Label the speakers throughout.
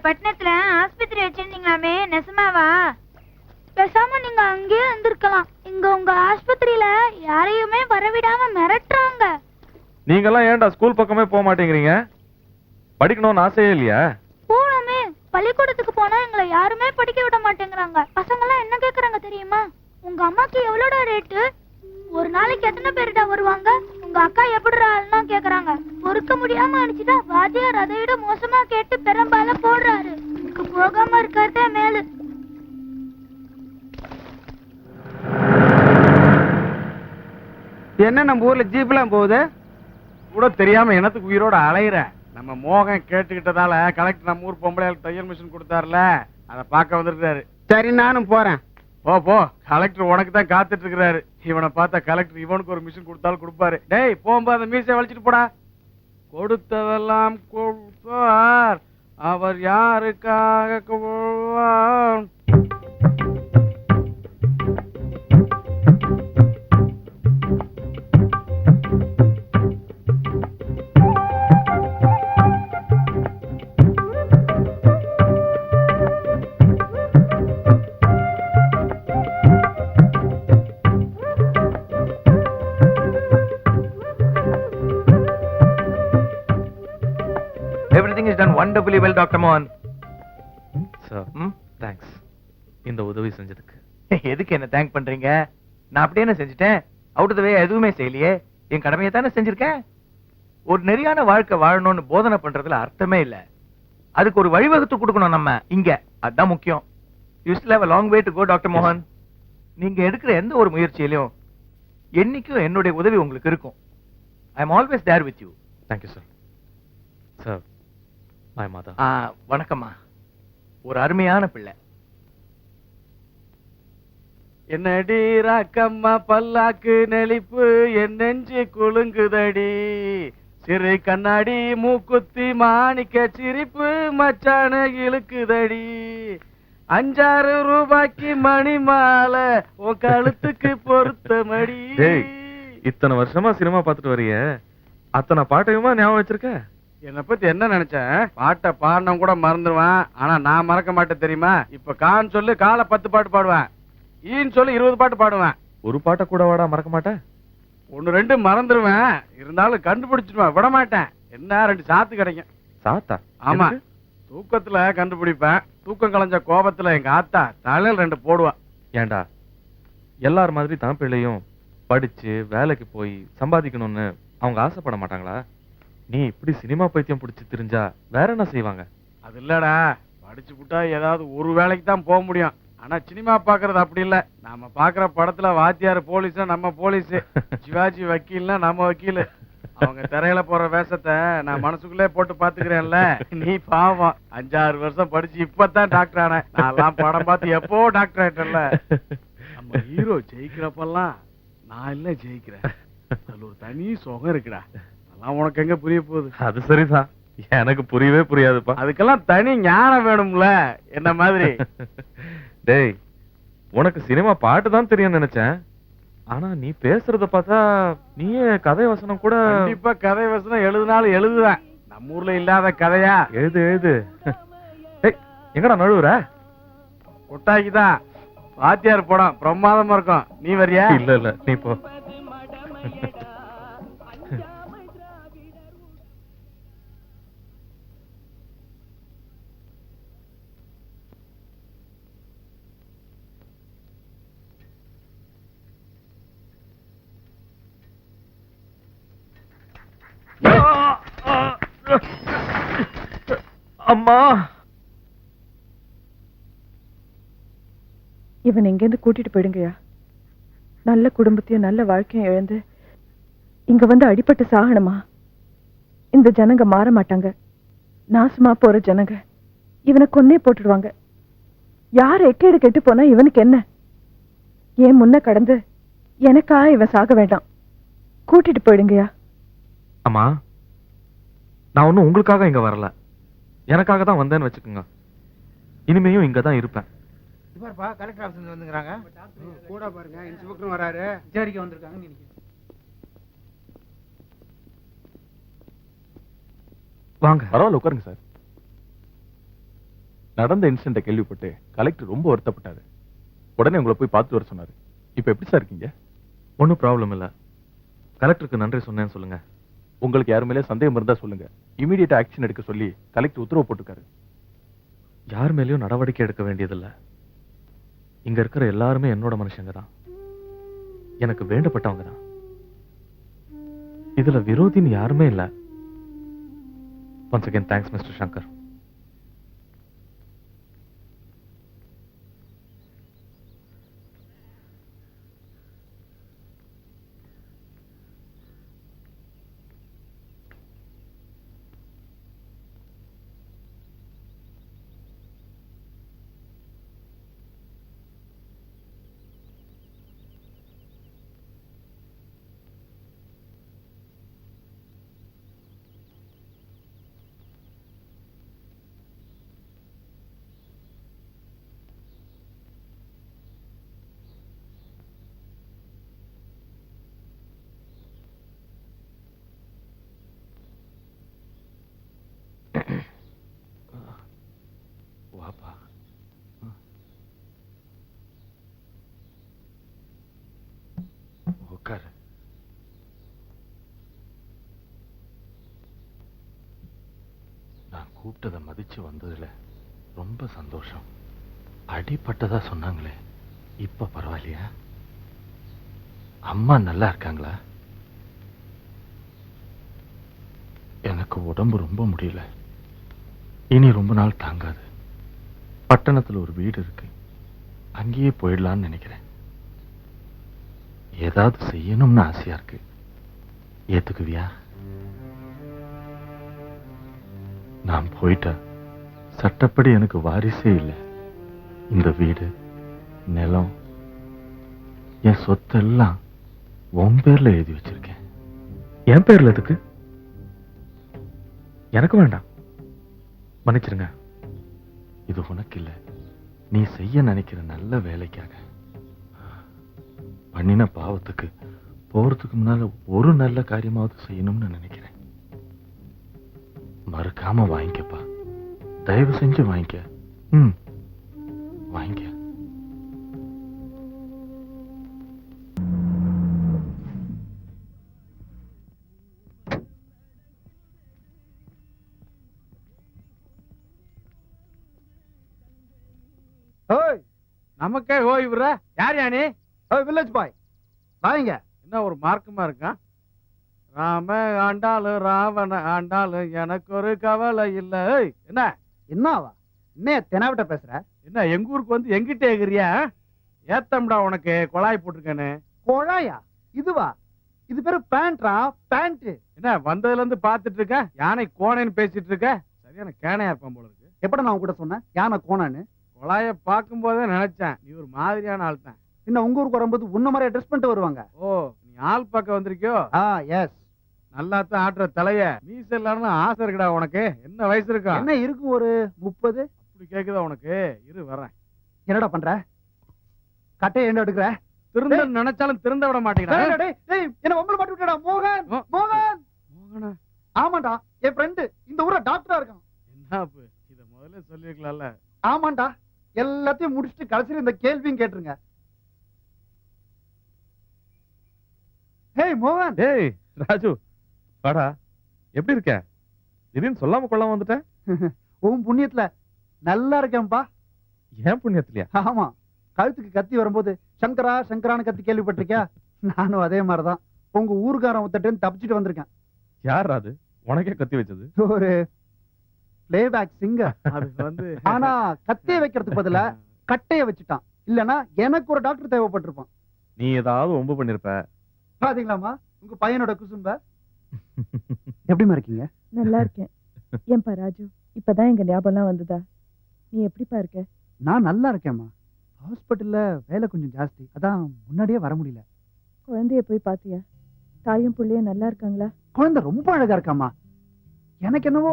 Speaker 1: பட்டணத்துல ஆஸ்பத்திரி வச்சிருந்தீங்களாமே, நெசமாவா? பேசாம நீங்க அங்கேயே இருந்திருக்கலாம். இங்க உங்க ஆஸ்பத்திரியில யாரையுமே வரவிடாம மிரட்டுறாங்க.
Speaker 2: நீங்கெல்லாம் ஏன்டா ஸ்கூல் பக்கமே போக மாட்டேங்கிறீங்க? படிக்கணும்னு ஆசையே இல்லையா?
Speaker 1: போனோமே, பள்ளிக்கூடத்துக்கு போனா எங்களை யாருமே படிக்க விட மாட்டேங்கிறாங்க. பசங்க எல்லாம் என்ன கேக்குறாங்க தெரியுமா? உங்க அம்மாக்கு எவ்வளோட ரேட்டு? ஒரு நாளைக்கு எத்தனை பேருடா வருவாங்க? உங்க அக்கா எப்படிறாள்னா கேக்குறாங்க. பொறுக்க முடியாம அனுப்பிச்சுட்டா வாத்தியார் அதை விட மோசமா கேட்டு பெரும்பால போடுறாரு. இதுக்கு போகாம இருக்கிறதே மேலு.
Speaker 3: என்ன நம்ம ஊர்ல ஜீப்லாம் போகுது
Speaker 4: கூட தெரியாம எனத்துக்கு உயிரோட அலையிற. நம்ம மோகன் கேட்டுக்கிட்டதால கலெக்டர் நம்ம ஊர் பொம்பளையாளுக்கு தையல் மிஷின் கொடுத்தாருல, அதை பார்க்க வந்துருக்காரு.
Speaker 3: சரி நானும் போறேன்.
Speaker 4: போ போ, கலெக்டர் உனக்கு தான் காத்துட்டு இருக்கிறாரு. இவனை பார்த்தா கலெக்டர் இவனுக்கு ஒரு மிஷின் கொடுத்தாலும் கொடுப்பாரு. டேய் போகும்போது அந்த மீசை வலிச்சிட்டு போடா. கொடுத்ததெல்லாம் கொடுப்பார், அவர் யாருக்காக கொள்வார்?
Speaker 5: Everything is done wonderfully well, Dr. Mohan.
Speaker 2: Sir, thanks. இந்த உதவி செஞ்சதுக்கு.
Speaker 5: எதுக்கு என்ன தேங்க் பண்றீங்க? நான் அப்படியே என்ன செஞ்சுட்டேன்? அவுட் ஆஃப் தி வே எதுவுமே செய்யலையே. என் கடமையை தானே செஞ்சிருக்கேன். ஒரு நெறியான வாழ்க்கை வாழணும்னு போதனை பண்றதுல அர்த்தமே இல்ல. அதுக்கு ஒரு வழிவகுத்து கொடுக்கணும் நம்ம இங்க. அதான் முக்கியம். You still have a long way to go, Dr. Mohan. நீங்க எடுக்கிற எந்த ஒரு முயற்சியிலும் என்னைக்கும் என்னுடைய உதவி உங்களுக்கு இருக்கும். I am always there with you.
Speaker 2: Thank you, sir. Sir, my mother.
Speaker 5: வணக்கம்மா. ஒரு அருமையான பிள்ளை.
Speaker 4: என்னடி ராக்கம்மா பல்லாக்கு நெளிப்பு, என் நெஞ்சு குலுங்குதடி. சிறு கண்ணாடி மூக்குத்தி மாணிக்க சிரிப்பு, மச்சான இழுக்குதடி. 5-6 ரூபாய்க்கு மணி மாலை, உன் கழுத்துக்கு பொருத்த மடி.
Speaker 2: இத்தனை வருஷமா சினிமா பார்த்துட்டு வரிய, அத்தனை பாட்டையுமா ஞாபகம் வச்சிருக்க?
Speaker 4: என்னை பத்தி என்ன நினைச்சேன்? பாட்டை பாடினவன் கூட மறந்துடுவான், ஆனா நான் மறக்க மாட்டேன் தெரியுமா? இப்ப கான்னு சொல்லு காலை 10 பாட்டு பாடுவேன், ஈன்னு சொல்லி 20 பாட்டு பாடுவேன்.
Speaker 2: ஒரு பாட்டை கூட வாடா மறக்க மாட்டேன்.
Speaker 4: 1-2 மறந்துடுவேன், இருந்தாலும் கண்டுபிடிச்சிடுவேன், விட மாட்டேன். என்ன 2 சாத்து கிடைக்கும்.
Speaker 2: சாத்தா?
Speaker 4: ஆமா, தூக்கத்துல கண்டுபிடிப்பேன். தூக்கம் கலைஞ்ச கோபத்துல எங்க ஆத்தா தலையில் 2 போடுவா.
Speaker 2: ஏண்டா எல்லார் மாதிரி தான் பிள்ளையும் படிச்சு வேலைக்கு போய் சம்பாதிக்கணும்னு அவங்க ஆசைப்பட மாட்டாங்களா? நீ இப்படி சினிமா பைத்தியம் பிடிச்சி தெரிஞ்சா வேற என்ன செய்வாங்க?
Speaker 4: அது இல்லடா, படிச்சு விட்டா ஏதாவது ஒரு வேலைக்கு தான் போக முடியும். ஆனா சினிமா பாக்குறது அப்படி இல்ல. நாம பாக்குற படத்துல வாத்தியார் போலீஸ்னா நம்ம போலீஸ், சிவாஜி வக்கீல்னா நம்ம வக்கீல். அவங்க திரையில போற வேஷத்தை நான் மனசுக்குள்ளே போட்டு பாத்துக்கிறேன்ல. நீ பாவம் 5-6 வருஷம் படிச்சு இப்பதான் டாக்டர் ஆன. நான் படம் பார்த்து எப்போ டாக்டர் ஆயிட்டல. நம்ம ஹீரோ ஜெயிக்கிறப்பெல்லாம் நான் இல்ல ஜெயிக்கிறேன், அதுல ஒரு தனி சுகம் இருக்குடா. அதெல்லாம் உனக்கு எங்க புரிய போகுது?
Speaker 2: அது சரிதான், எனக்கு புரியவே புரியாதுப்பா.
Speaker 4: அதுக்கெல்லாம் தனி ஞானம் வேணும்ல, என்ன மாதிரி.
Speaker 2: டேய், உனக்கு சினிமா பாட்டு தான் தெரியும் நினைச்சேன். ஆனா நீ பேசுறத பார்த்தா நீயே கதை வசனம் கூட.
Speaker 4: கண்டிப்பா கதை வசனம் எழுதினாலும் எழுதுவேன். நம்ம ஊர்ல இல்லாத கதையா?
Speaker 2: எழுது எழுது. எங்கடா நழுவுற?
Speaker 4: கொட்டாய்க்குதான். வாத்தியார் படம் பிரமாதமா இருக்கும், நீ வரியா?
Speaker 2: இல்ல இல்ல, நீ போ. அம்மா,
Speaker 6: இவன் எங்கேருந்து கூட்டிட்டு போயிடுங்கயா. நல்ல குடும்பத்தையும் நல்ல வாழ்க்கையும் இழந்து இங்க வந்து அடிபட்டு சாகணுமா? இந்த ஜனங்க மாற மாட்டாங்க. நாசமா போற ஜனங்க இவனை கொன்னே போட்டுடுவாங்க. யார் எக்கேடு கெட்டு போனா இவனுக்கு என்ன? ஏன் முன்ன கடந்து எனக்கா இவன் சாக வேண்டாம். கூட்டிட்டு போயிடுங்கயா.
Speaker 2: அம்மா, நான் ஒன்னும் உங்களுக்காக இங்க வரல, எனக்காக தான் வந்தேன்னு வச்சுக்கோங்க. இனிமேயும் இங்க தான் இருப்பேன்.
Speaker 3: பாருப்பா, கலெக்டர் ஆபீஸ்ல வந்துங்கறாங்க. கூட பாருங்க, இன்ஸ்பெக்டர் வராரு. விசாரிக்க வந்திருக்காங்க நினைக்கிறேன்.
Speaker 2: வாங்க. பரவாயில்ல, உட்காருங்க சார்.
Speaker 7: நடந்த இன்சிடென்ட்டை கேள்விப்பட்டு கலெக்டர் ரொம்ப வருத்தப்பட்டாரு. உடனே உங்களை போய் பார்த்து வர சொன்னாரு. இப்ப எப்படி சார் இருக்கீங்க?
Speaker 2: ஒன்றும் ப்ராப்ளம் இல்லை. கலெக்டருக்கு நன்றி சொன்னேன்னு சொல்லுங்க.
Speaker 7: உங்களுக்கு யார் மேலே சந்தேகம் இருந்தா சொல்லுங்க. இமீடியட்டா ஆக்ஷன் எடுக்க சொல்லி கலெக்டர் உத்தரவு போட்டிருக்காரு.
Speaker 2: யார் மேலேயும் நடவடிக்கை எடுக்க வேண்டியதில்லை. இங்க இருக்கிற எல்லாருமே என்னோட மனுஷங்க தான், எனக்கு வேண்டப்பட்டவங்க தான். இதுல விரோதின்னு யாருமே இல்ல. Once again thanks mister Shankar. வாப்பா. உட்காரு. நான் கூப்பிட்டதை மதிச்சு வந்ததுல ரொம்ப சந்தோஷம். அடிப்பட்டதா சொன்னாங்களே, இப்ப பரவாயில்லையா? அம்மா நல்லா இருக்காங்களா? எனக்கு உடம்பு ரொம்ப முடியல. இனி ரொம்ப நாள் தாங்காது. பட்டணத்துல ஒரு வீடு இருக்கு, அங்கேயே போயிடலான்னு நினைக்கிறேன். ஏதாவது செய்யணும்னு ஆசையா இருக்கு. ஏத்துக்குவியா? நான் போயிட்டா சட்டப்படி எனக்கு வாரிசே இல்லை. இந்த வீடு, நிலம், என் சொத்தெல்லாம் உன் பேர்ல எழுதி வச்சிருக்கேன். என் பேர்ல எதுக்கு? எனக்கு வேண்டாம், மன்னிச்சிருங்க. இது உனக்கு இல்ல, நீ செய்ய நினைக்கிற நல்ல வேலைக்காக. பண்ணின பாவத்துக்கு போறதுக்கு முன்னால ஒரு நல்ல காரியமாவது செய்யணும்னு நினைக்கிறேன். மறக்காம வாங்கிக்கப்பா, தயவு செஞ்சு வாங்கிக்க. வாங்கிக்க.
Speaker 4: ஓய், நமக்கே ஓய்வுற யார் யானே? வில்லேஜ் பாய் வாங்க. என்ன ஒரு மார்க்கமா இருக்கான்? ராம ஆண்டாலும் ராவண ஆண்டாலும் எனக்கு ஒரு கவலை இல்ல. என்ன
Speaker 3: என்னவா என்ன தெனாவிட்ட பேசுற?
Speaker 4: என்ன எங்க ஊருக்கு வந்து எங்கிட்ட ஏகுறியா? ஏத்தம்டா உனக்கு குழாய் போட்டிருக்கேன்னு.
Speaker 3: கோழாயா? இதுவா? இது பேரு பேண்ட்ரா, பேண்ட்.
Speaker 4: என்ன வந்ததுல இருந்து பாத்துட்டு இருக்க, யானை கோணைன்னு பேசிட்டு இருக்க. சரியான கேனையா இருப்பான் போல இருக்கு.
Speaker 3: எப்பட நான் கூட சொன்னேன் யானை கோணான்னு?
Speaker 4: குழாய பார்க்கும் போதே நினைச்சேன் நீ ஒரு மாதிரியான ஆள் தான்.
Speaker 3: இன்னும் உங்க ஊருக்கு வரும்போது உன்ன மாதிரி ட்ரெஸ் பண்ணிட்டு வருவாங்க.
Speaker 4: ஓ, நீ ஆள் பார்க்க வந்திருக்கியோ?
Speaker 3: எஸ்.
Speaker 4: நல்லா தான் ஆட்டுற தலைய. மீச எல்லாரும் ஆசை இருக்குடா உனக்கு. என்ன வயசு இருக்கா?
Speaker 3: என்ன இருக்கும், ஒரு 30.
Speaker 4: அப்படி கேக்குதா உனக்கு? இரு வரேன்.
Speaker 3: என்னடா பண்ற? கட்டையை என்ன எடுக்கிற?
Speaker 4: திருந்த நினைச்சாலும் திருந்த விட மாட்டேங்கிறா.
Speaker 3: என்ன உங்களை மாட்டி விட்டடா மோகன். மோகன்
Speaker 4: மோகனா?
Speaker 3: ஆமாண்டா, என் ஃப்ரெண்டு இந்த ஊர்ல டாக்டரா இருக்கான்.
Speaker 4: என்ன இத முதல்ல சொல்லிருக்கலாம்ல.
Speaker 3: ஆமாண்டா, எல்லாத்தையும் முடிச்சுட்டு கடைசியில் இந்த கேள்வியும் கேட்டுருங்க. ஹேய் மோகன்.
Speaker 2: ஏய் ராஜு, வாடா. எப்படி இருக்க? திடீர்னு சொல்லாம கொள்ளாம வந்துட்டேன்.
Speaker 3: உன் புண்ணியத்துல நல்லா இருக்கேன்பா.
Speaker 2: ஏன் புண்ணியத்திலயா?
Speaker 3: ஆமா, கழுத்துக்கு கத்தி வரும்போது சங்கரா சங்கரான்னு கத்தி கேள்விப்பட்டிருக்கியா? நானும் அதே மாதிரிதான் உங்க ஊருக்காரன் ஒருத்தட்டு தப்பிச்சுட்டு வந்திருக்கேன்.
Speaker 2: யார் அது உனக்கே கத்தி வச்சது?
Speaker 3: ஒரு பிளேபேக் சிங்கர்.
Speaker 4: அது வந்து
Speaker 3: ஆனா கத்திய வைக்கிறதுக்கு பதிலா கட்டைய வச்சுட்டான். இல்லனா எனக்கு ஒரு டாக்டர் தேவைப்பட்டிருப்பான்.
Speaker 2: நீ ஏதாவது ஒம்பு பண்ணிருப்ப.
Speaker 3: பாத்தீங்களாமா உங்க பையனோட குசும்ப? எப்படிமா இருக்கீங்க?
Speaker 6: நல்லா இருக்கேன். ஏன்பா ராஜு, இப்பதான் எங்க ஞாபகம் வந்ததா? நீ எப்படிப்பா இருக்க?
Speaker 3: நான் நல்லா இருக்கேம்மா. ஹாஸ்பிட்டல்ல வேலை கொஞ்சம் ஜாஸ்தி, அதான் முன்னாடியே வர முடியல.
Speaker 6: குழந்தைய போய் பாத்தியா? தாயும் புள்ளையும் நல்லா இருக்காங்களா?
Speaker 3: குழந்தை ரொம்ப அழகா இருக்காமா. எனக்கு என்னவோ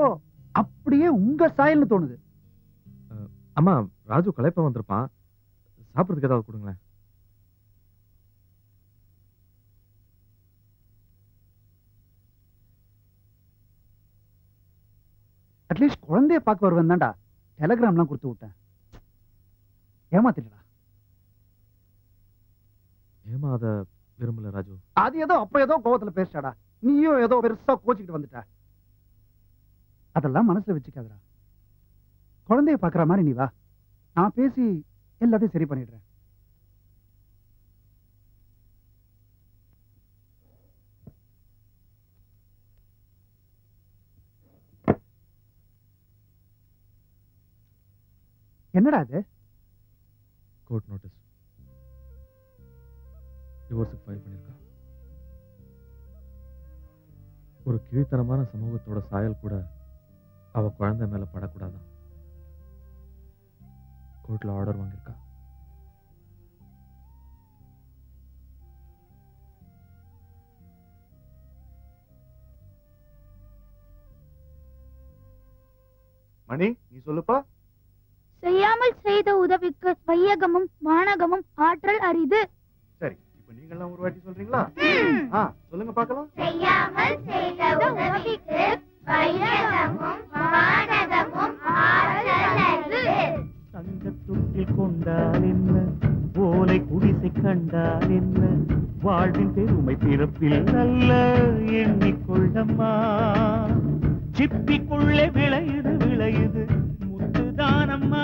Speaker 3: அப்படியே உங்க சாயல்னு தோணுது.
Speaker 2: அம்மா, ராஜு களைப்பா வந்திருப்பான், சாப்பிடுறதுக்கு ஏதாவது கொடுங்களேன்.
Speaker 3: அட்லீஸ்ட் குழந்தைய பார்க்க வருவேன் தான்டா. டெலகிராம்லாம் கொடுத்து விட்டேன். ஏமாத்திட்டா.
Speaker 2: ஏமாத விரும்பல ராஜு.
Speaker 3: அது ஏதோ அப்ப ஏதோ கோவத்துல பேசிட்டாடா. நீயும் ஏதோ பெருசா கோச்சிக்கிட்டு வந்துட்ட. அதெல்லாம் மனசுல வச்சுக்காதடா. குழந்தைய பாக்குற மாதிரி நீ வா, நான் பேசி எல்லாத்தையும் சரி பண்ணிடுறேன். என்னடா அது?
Speaker 2: Court notice. டிவோர்ஸுக்கு ஃபைல் பண்ணிருக்கா. ஒரு கீழ்த்தரமான சமூகத்தோட சாயல் கூட அவ குழந்தை மேல படக்கூடாதான். கோர்ட்ல ஆர்டர் வாங்கியிருக்கா.
Speaker 7: மணி, நீ சொல்லுப்பா.
Speaker 1: செய்யாமல் செய்த உதவிக்கு வையகமும் வானகமும் ஆற்றல் அரிது.
Speaker 7: சரி, இப்ப நீங்க எல்லாம் ஒரு வாட்டி சொல்றீங்களா? சொல்லுங்க பாக்கலாம்.
Speaker 1: செய்யாமல் செய்த உதவிக்கு வையகமும் வானகமும் ஆற்றல் அரிது.
Speaker 8: தங்கத்துட்டில் கொண்டால் என்ன, ஓலை குடிசை கண்டால் என்ன, வாழ்வின் பெருமை பிறப்பில் நல்ல எண்ணிக்கொள்ளம்மா. சிப்பிக்குள்ளே விளையுது விளையுது முத்துதானம்மா.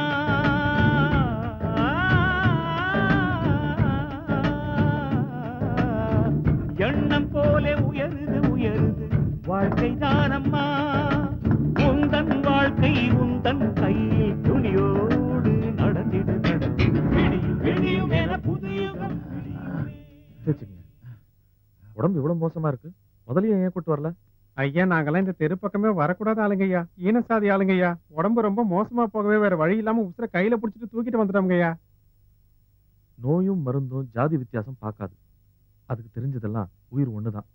Speaker 8: எண்ணம் போல உயருது உயருது வாழ்க்கை தானம்மா. உந்தன் வாழ்க்கை உந்தன் கையில் துணியோடு நடந்திடு நடந்திடு விடியும் விடியும் என புதியுகம்
Speaker 2: வச்சுக்கங்க. உடம்பு இவ்வளவு மோசமா இருக்கு, முதலிய ஏன் கூட்டு வரல?
Speaker 9: ஐயா, நாங்கெல்லாம் இந்த தெரு பக்கமே வரக்கூடாத ஆளுங்கய்யா. ஈனசாதி ஆளுங்கய்யா. உடம்பு ரொம்ப மோசமா போகவே வேற வழி இல்லாம உசுர கையில புடிச்சிட்டு தூக்கிட்டு வந்துட்டோம்ங்கய்யா.
Speaker 2: நோயும் மருந்தும் ஜாதி வித்தியாசம் பார்க்காது. அதுக்கு தெரிஞ்சதெல்லாம் உயிர் ஒண்ணுதான்.